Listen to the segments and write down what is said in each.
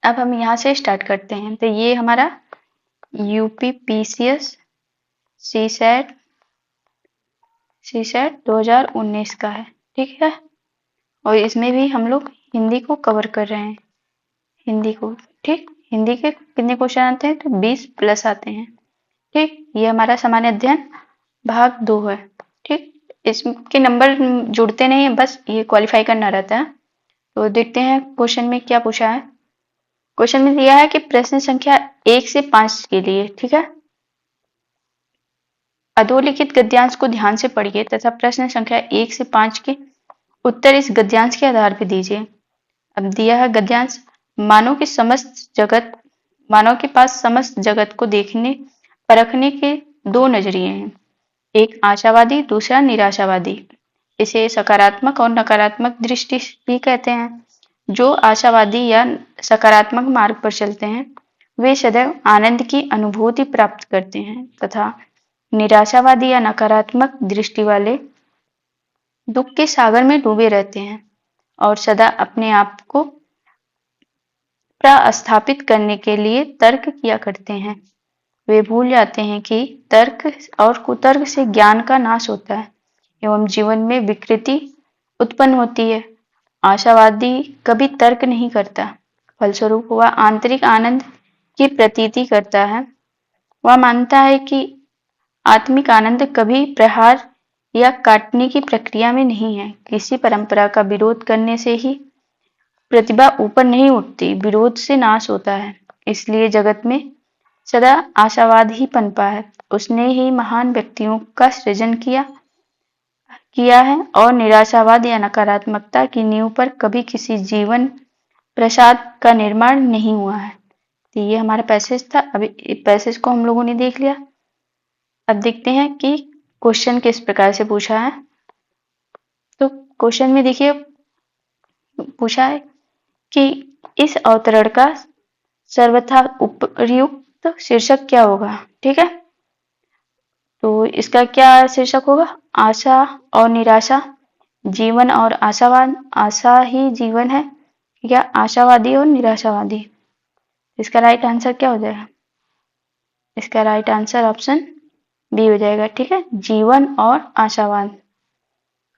अब हम यहाँ से स्टार्ट करते हैं। तो ये हमारा यूपीपीसीएस सीसैट 2019 का है, ठीक है। और इसमें भी हम लोग हिंदी को कवर कर रहे हैं, हिंदी को, ठीक। हिंदी के कितने क्वेश्चन आते हैं? तो 20 प्लस आते हैं, ठीक। ये हमारा सामान्य अध्ययन भाग 2 है, ठीक। इसके नंबर जुड़ते नहीं है, बस ये क्वालिफाई करना रहता है। तो देखते हैं क्वेश्चन में क्या पूछा है। क्वेश्चन में दिया है कि प्रश्न संख्या 1 से 5 के लिए, ठीक है, अधोलिखित गद्यांश को ध्यान से पढ़िए तथा प्रश्न संख्या 1 से 5 के उत्तर इस गद्यांश के आधार पर दीजिए। अब दिया है गद्यांश, मानव के पास समस्त जगत को देखने परखने के दो नजरिए हैं, एक आशावादी, दूसरा निराशावादी। इसे सकारात्मक और नकारात्मक दृष्टि भी कहते हैं। जो आशावादी या सकारात्मक मार्ग पर चलते हैं वे सदैव आनंद की अनुभूति प्राप्त करते हैं तथा निराशावादी या नकारात्मक दृष्टि वाले दुख के सागर में डूबे रहते हैं और सदा अपने आप को प्रस्थापित करने के लिए तर्क किया करते हैं। वे भूल जाते हैं कि तर्क और कुतर्क से ज्ञान का नाश होता है एवं जीवन में विकृति उत्पन्न होती है। आशावादी कभी तर्क नहीं करता, फलस्वरूप वह आंतरिक आनंद की प्रतीति करता है। वह मानता है कि आत्मिक आनंद कभी प्रहार या काटने की प्रक्रिया में नहीं है। किसी परंपरा का विरोध करने से ही प्रतिभा ऊपर नहीं उठती, विरोध से नाश होता है। इसलिए जगत में सदा आशावाद ही पनपा है। उसने ही महान व्यक्तियों का सृजन किया है और निराशावाद या नकारात्मकता की नींव पर कभी किसी जीवन प्रसाद का निर्माण नहीं हुआ है। तो ये हमारा पैसेज था। अभी पैसेज को हम लोगों ने देख लिया। अब देखते हैं कि क्वेश्चन किस प्रकार से पूछा है। तो क्वेश्चन में देखिए पूछा है कि इस अवतरण का सर्वथा उपयुक्त शीर्षक क्या होगा, ठीक है। तो इसका क्या शीर्षक होगा? आशा और निराशा, जीवन और आशावाद, आशा ही जीवन है या आशावादी और निराशावादी। इसका राइट आंसर क्या हो जाएगा? इसका राइट आंसर ऑप्शन बी हो जाएगा, ठीक है, जीवन और आशावाद।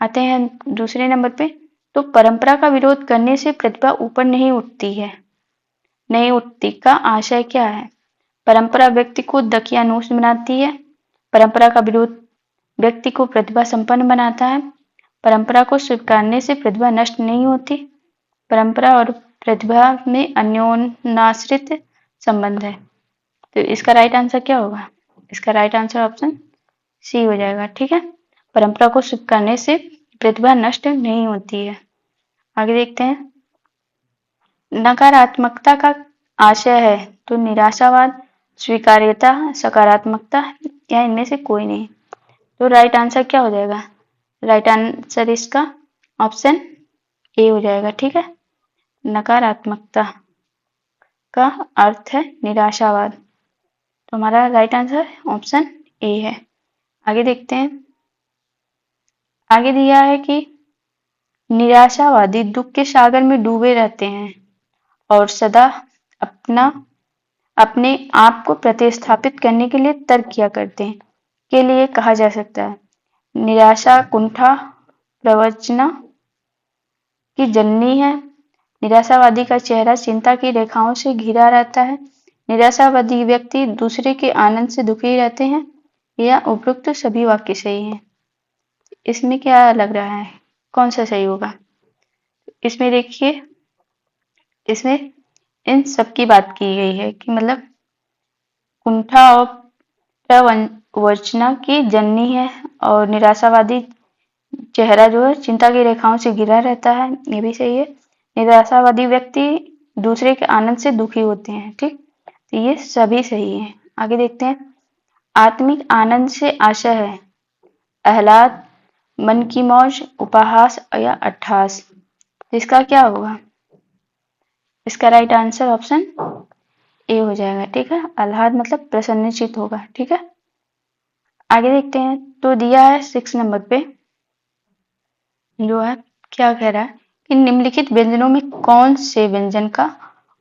आते हैं दूसरे नंबर पे। तो परंपरा का विरोध करने से प्रतिभा ऊपर नहीं उठती का आशय क्या है? परंपरा व्यक्ति को दकियानूस बनाती है। परंपरा का विरोध व्यक्ति को प्रतिभा संपन्न बनाता है। परंपरा को स्वीकारने से प्रतिभा नष्ट नहीं होती। परंपरा और प्रतिभा में अन्योन्याश्रित संबंध है। तो इसका राइट आंसर क्या होगा? इसका राइट आंसर ऑप्शन सी हो जाएगा, ठीक है। परंपरा को स्वीकारने से प्रतिभा नष्ट नहीं होती है। आगे देखते हैं। नकारात्मकता का आशय है तो निराशावाद, स्वीकार्यता, सकारात्मकता या इनमें से कोई नहीं। तो राइट आंसर क्या हो जाएगा? राइट आंसर इसका ऑप्शन ए हो जाएगा, ठीक है। नकारात्मकता का अर्थ है निराशावाद। तो हमारा राइट आंसर ऑप्शन ए है। आगे देखते हैं। आगे दिया है कि निराशावादी दुख के सागर में डूबे रहते हैं और सदा अपने आप को प्रतिस्थापित करने के लिए तर्क किया करते हैं। के लिए कहा जा सकता है निराशा कुंठा प्रवचना की जननी है। निराशावादी का चेहरा चिंता की रेखाओं से घिरा रहता है। निराशावादी व्यक्ति दूसरे के आनंद से दुखी रहते हैं। या उपरोक्त सभी वाक्य सही हैं। इसमें क्या लग रहा है, कौन सा सही होगा? इसमें देखिए, इसमें इन सब की बात की गई है कि मतलब कुंठा और प्रवंचना की जननी है और निराशावादी चेहरा जो है चिंता की रेखाओं से घिरा रहता है, ये भी सही है। निराशावादी व्यक्ति दूसरे के आनंद से दुखी होते हैं, ठीक। तो ये सभी सही है। आगे देखते हैं। आत्मिक आनंद से आशय है आह्लाद, मन की मौज, उपहास या अट्ठास। इसका क्या होगा? इसका राइट आंसर ऑप्शन ए हो जाएगा, ठीक है। आह्लाद मतलब प्रसन्नचित होगा, ठीक है। आगे देखते हैं। तो दिया है 6 नंबर पे जो है क्या कह रहा है कि निम्नलिखित व्यंजनों में कौन से व्यंजन का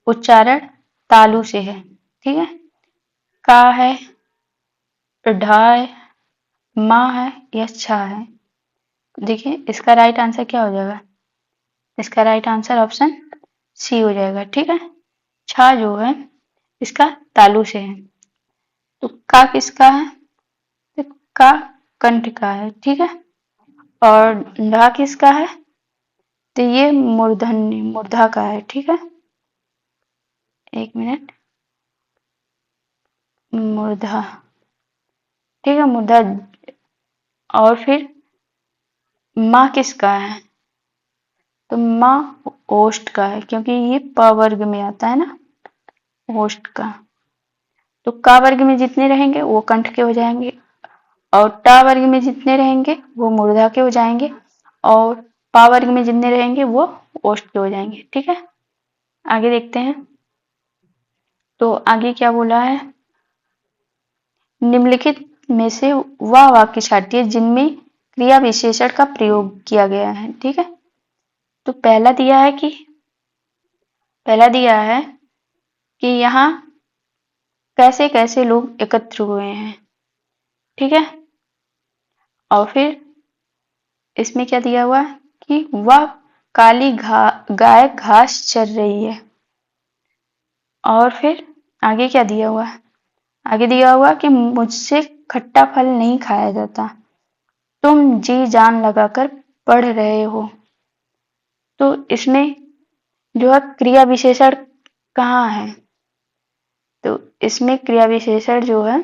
उच्चारण तालु से है, ठीक है। का है, ढा है, मा है या छा है। देखिए इसका राइट आंसर क्या हो जाएगा, इसका राइट आंसर ऑप्शन सी हो जाएगा, ठीक है। छा जो है इसका तालु से है। तो का किसका है, तो का कंठ का है, ठीक है। और ढा किसका है, तो ये मूर्धन्य मूर्धा का है, ठीक है। एक मिनट, मूर्धा, ठीक है मूर्धा। और फिर माँ किसका है, तो माँ ओष्ठ का है, क्योंकि ये प वर्ग में आता है ना, ओष्ठ का। तो का वर्ग में जितने रहेंगे वो कंठ के हो जाएंगे, और टा वर्ग में जितने रहेंगे वो मूर्धा के हो जाएंगे, और पा वर्ग में जितने रहेंगे वो ओष्ठ के हो जाएंगे, ठीक है। आगे देखते हैं, तो आगे क्या बोला है, निम्नलिखित में से वह वाक्य छाटिए जिनमें क्रिया विशेषण का प्रयोग किया गया है, ठीक है। तो पहला दिया है कि यहाँ कैसे कैसे लोग एकत्र हुए हैं, ठीक है। और फिर इसमें क्या दिया हुआ है कि वह काली गाय घास चर रही है। और फिर आगे क्या दिया हुआ है, आगे दिया हुआ कि मुझसे खट्टा फल नहीं खाया जाता, तुम जी जान लगाकर पढ़ रहे हो। तो इसमें जो है क्रिया विशेषण कहाँ है, तो इसमें क्रिया विशेषण जो है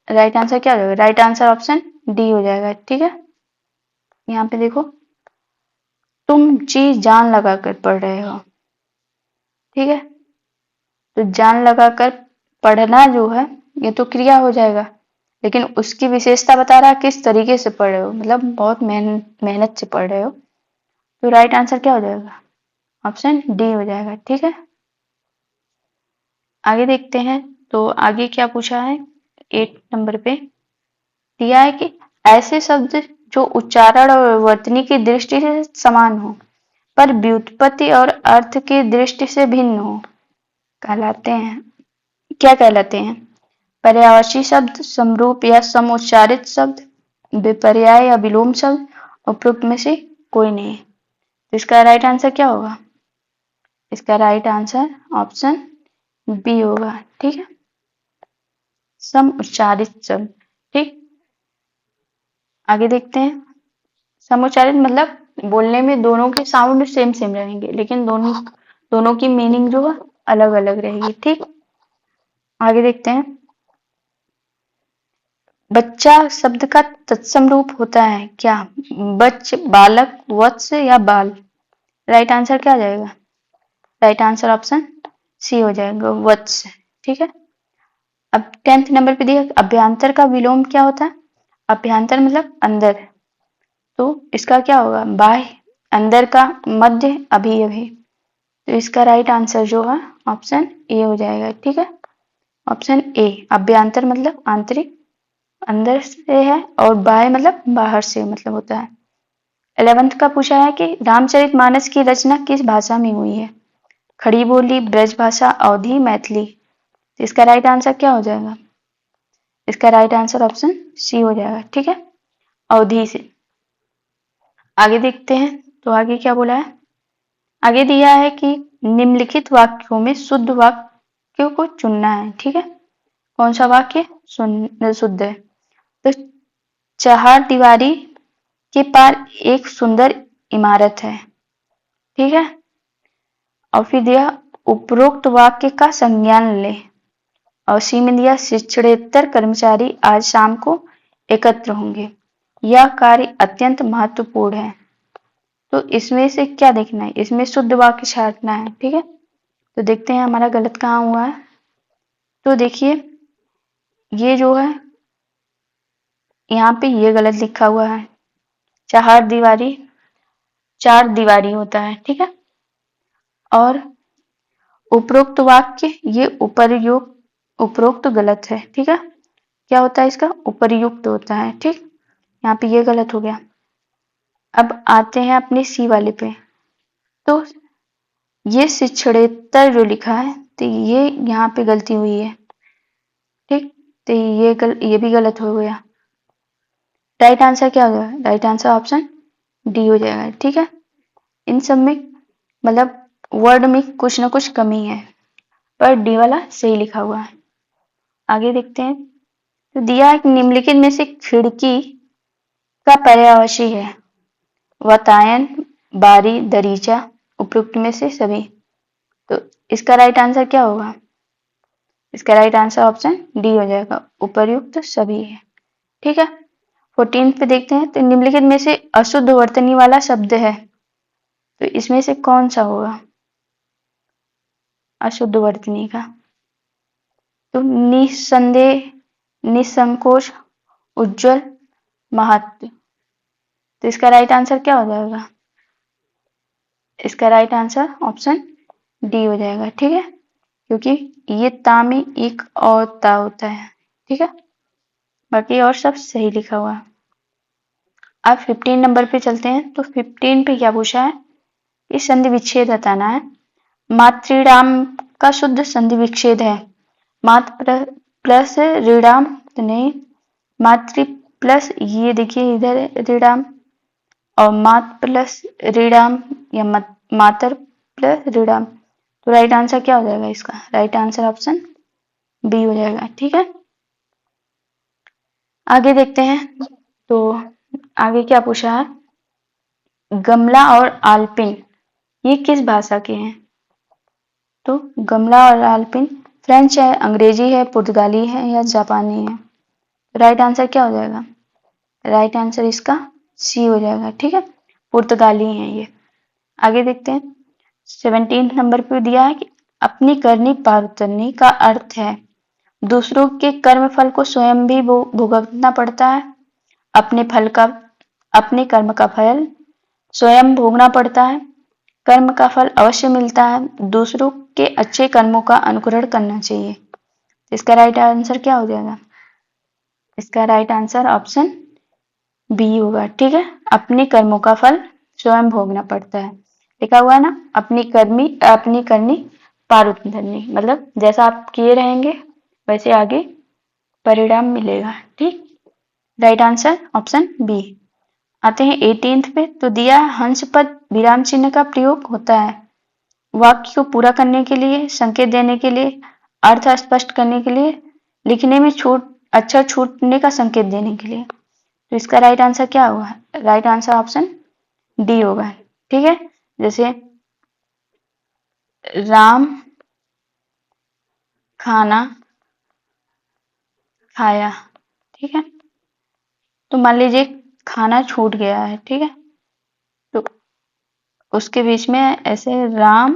राइट आंसर क्या हो जाएगा, राइट आंसर ऑप्शन डी हो जाएगा, ठीक है। यहाँ पे देखो, तुम जी जान लगाकर पढ़ रहे हो, ठीक है। तो जान लगाकर पढ़ना जो है ये तो क्रिया हो जाएगा, लेकिन उसकी विशेषता बता रहा है किस तरीके से पढ़ रहे हो, मतलब बहुत मेहनत से पढ़ रहे हो। तो राइट आंसर क्या हो जाएगा, ऑप्शन डी हो जाएगा, ठीक है। आगे देखते हैं, तो आगे क्या पूछा है, 8 नंबर पे दिया है कि ऐसे शब्द जो उच्चारण और वर्तनी की दृष्टि से समान हो पर व्युत्पत्ति और अर्थ की दृष्टि से भिन्न हो कहलाते हैं, क्या कहलाते हैं, पर्यायवाची शब्द, समरूप या समुच्चारित शब्द, विपर्याय या विलोम शब्द, उपरोक्त में से कोई नहीं। तो इसका राइट आंसर क्या होगा, इसका राइट आंसर ऑप्शन बी होगा, ठीक है, सम उच्चारित शब्द, ठीक। आगे देखते हैं, समुच्चारित मतलब बोलने में दोनों के साउंड सेम सेम रहेंगे, लेकिन दोनों की मीनिंग जो है अलग अलग रहेगी, ठीक। आगे देखते हैं, बच्चा शब्द का तत्सम रूप होता है क्या, बच्च, बालक, वत्स या बाल। राइट आंसर क्या आ जाएगा, राइट आंसर ऑप्शन सी हो जाएगा, वत्स, ठीक है। अब 10th नंबर पे दिया अभ्यांतर का विलोम क्या होता है, अभ्यांतर मतलब अंदर, तो इसका क्या होगा, बाह्य, अंदर का, मध्य, अभी अभी। तो इसका राइट आंसर जो है ऑप्शन ए हो जाएगा, ठीक है, ऑप्शन ए। अभ्यांतर मतलब आंतरिक, अंदर से है, और बाह्य मतलब बाहर से मतलब होता है। 11th का पूछा है कि रामचरितमानस की रचना किस भाषा में हुई है, खड़ी बोली, ब्रज भाषा, अवधी, मैथिली। तो इसका राइट आंसर क्या हो जाएगा, इसका राइट आंसर ऑप्शन सी हो जाएगा, ठीक है, अवधी से। आगे देखते हैं, तो आगे क्या बोला है, आगे दिया है कि निम्नलिखित वाक्यों में शुद्ध वाक्यों को चुनना है, ठीक है। कौन सा वाक्य शुद्ध है, तो चहार दीवारी के पार एक सुंदर इमारत है, ठीक है। और फिर दिया उपरोक्त वाक्य का संज्ञान ले, और सी में दिया शिक्षणेतर कर्मचारी आज शाम को एकत्र होंगे, यह कार्य अत्यंत महत्वपूर्ण है। तो इसमें से क्या देखना है, इसमें शुद्ध वाक्य छांटना है, ठीक है। तो देखते हैं हमारा गलत कहाँ हुआ है, तो देखिए ये जो है यहाँ पे ये गलत लिखा हुआ है, चार दीवारी, चार दीवारी होता है, ठीक है। और उपरोक्त वाक्य ये उपरोक्त गलत है, ठीक है। क्या होता है इसका, उपर्युक्त होता है, ठीक। यहाँ पे ये गलत हो गया। अब आते हैं अपने सी वाले पे, तो ये शिक्षणेतर जो लिखा है तो ये यहाँ पे गलती हुई है, ठीक। तो ये भी गलत हो गया। राइट आंसर क्या होगा? राइट आंसर ऑप्शन डी हो जाएगा, ठीक है। इन सब में मतलब वर्ड में कुछ ना कुछ कमी है, पर डी वाला सही लिखा हुआ है। आगे देखते हैं। तो दिया है कि निम्नलिखित में से खिड़की का पर्यायवाची है। वातायन, बारी, दरीचा, उपयुक्त में से सभी। तो इसका राइट आंसर क्या होगा? इसका राइट आंसर ऑप्शन डी हो जाएगा, उपर्युक्त सभी है, ठीक है। 14 पे देखते हैं। तो निम्नलिखित में से अशुद्ध वर्तनी वाला शब्द है, तो इसमें से कौन सा होगा अशुद्ध वर्तनी का? तो निसंदेह, निसंकोच, उज्जवल, महत्व। तो इसका राइट आंसर क्या हो जाएगा? इसका राइट आंसर ऑप्शन डी हो जाएगा, ठीक है, क्योंकि ये ता में एक और ता होता है, ठीक है। बाकी और सब सही लिखा हुआ है। अब 15 नंबर पे चलते हैं। तो 15 पे क्या पूछा है? इस संधि विच्छेद बताना है। मातृणाम का शुद्ध संधि विच्छेद है। मात्र प्लस ऋणाम तो नहीं, मातृ प्लस ये देखिए इधर ऋणाम, और मात प्लस ऋणाम या मातर प्लस ऋणाम। तो राइट आंसर क्या हो जाएगा इसका? राइट आंसर ऑप्शन बी हो जाएगा, ठीक है। आगे देखते हैं। तो आगे क्या पूछा है? गमला और आलपिन ये किस भाषा के हैं? तो गमला और आलपिन फ्रेंच है, अंग्रेजी है, पुर्तगाली है या जापानी है? राइट आंसर क्या हो जाएगा? राइट आंसर इसका सी हो जाएगा, ठीक है, पुर्तगाली है ये। आगे देखते हैं। 17 नंबर पे दिया है कि अपनी करनी पार उतरनी का अर्थ है दूसरों के कर्म फल को स्वयं भी भुगतना पड़ता है। अपने फल का अपने कर्म का फल स्वयं भोगना पड़ता है। कर्म का फल अवश्य मिलता है। दूसरों के अच्छे कर्मों का अनुकरण करना चाहिए। इसका राइट आंसर क्या हो जाएगा? इसका राइट आंसर ऑप्शन बी होगा, ठीक है। अपने कर्मों का फल स्वयं भोगना पड़ता है, लिखा हुआ है ना, अपनी करनी पार उतरनी, मतलब जैसा आप किए रहेंगे वैसे आगे परिणाम मिलेगा, ठीक। Right answer option B. आते हैं 18 पे। तो दिया हंस पद विराम चिन्ह का प्रयोग होता है वाक्य को पूरा करने के लिए, संकेत देने के लिए, अर्थ स्पष्ट करने के लिए, लिखने में अक्षर छूटने का संकेत देने के लिए। तो इसका राइट आंसर क्या होगा? राइट आंसर ऑप्शन डी होगा, ठीक है। जैसे राम खाना खाया, ठीक है। तो मान लीजिए खाना छूट गया है, ठीक है, तो उसके बीच में ऐसे राम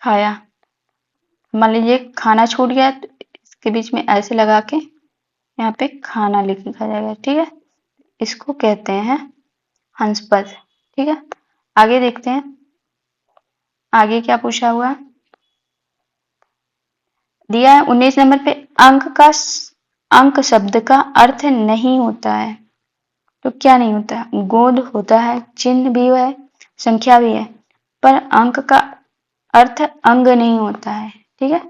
खाया, मान लीजिए खाना छूट गया तो इसके बीच में ऐसे लगा के यहाँ पे खाना लिखा जाएगा, ठीक है। इसको कहते हैं हंस पद, ठीक है। आगे देखते हैं। आगे क्या पूछा हुआ दिया है 19 नंबर पे। अंक शब्द का अर्थ नहीं होता है, तो क्या नहीं होता है? गोद होता है, चिन्ह भी है, संख्या भी है, पर अंक का अर्थ अंग नहीं होता है, ठीक है।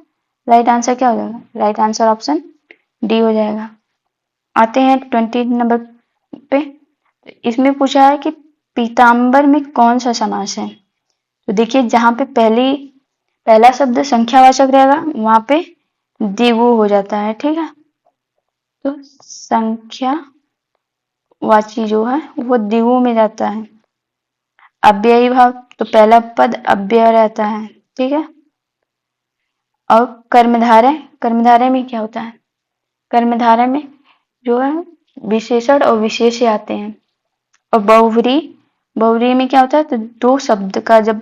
राइट आंसर क्या हो जाएगा? राइट आंसर ऑप्शन डी हो जाएगा। आते हैं 20 नंबर पे। इसमें पूछा है कि पीताम्बर में कौन सा समास है? तो देखिए जहां पे पहला शब्द संख्यावाचक रहेगा वहां पे द्विगु हो जाता है, ठीक है। तो संख्यावाची जो है वो द्विगु में जाता है। अव्ययी भाव तो पहला पद अव्यय रहता है, ठीक है। और कर्मधारय में क्या होता है? कर्मधारय में जो है विशेषण और विशेष्य आते हैं। और बहुव्रीहि में क्या होता है? तो दो शब्द का जब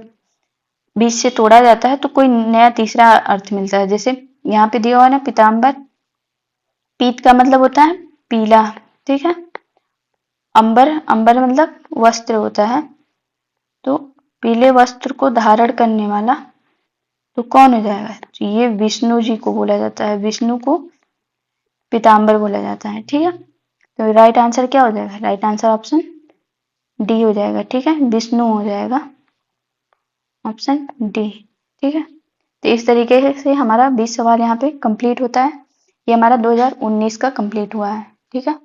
बीच से तोड़ा जाता है तो कोई नया तीसरा अर्थ मिलता है। जैसे यहाँ पे दिया हुआ ना पीताम्बर, पीत का मतलब होता है पीला, ठीक है। अंबर मतलब वस्त्र होता है, तो पीले वस्त्र को धारण करने वाला तो कौन हो जाएगा? तो ये विष्णु जी को बोला जाता है, विष्णु को पीताम्बर बोला जाता है, ठीक है। तो राइट आंसर क्या हो जाएगा? राइट आंसर ऑप्शन डी हो जाएगा, ठीक है, विष्णु हो जाएगा। Option D. ठीक है, तो इस तरीके से हमारा 20 सवाल यहाँ पे कंप्लीट होता है। ये हमारा 2019 का कंप्लीट हुआ है। ठीक है।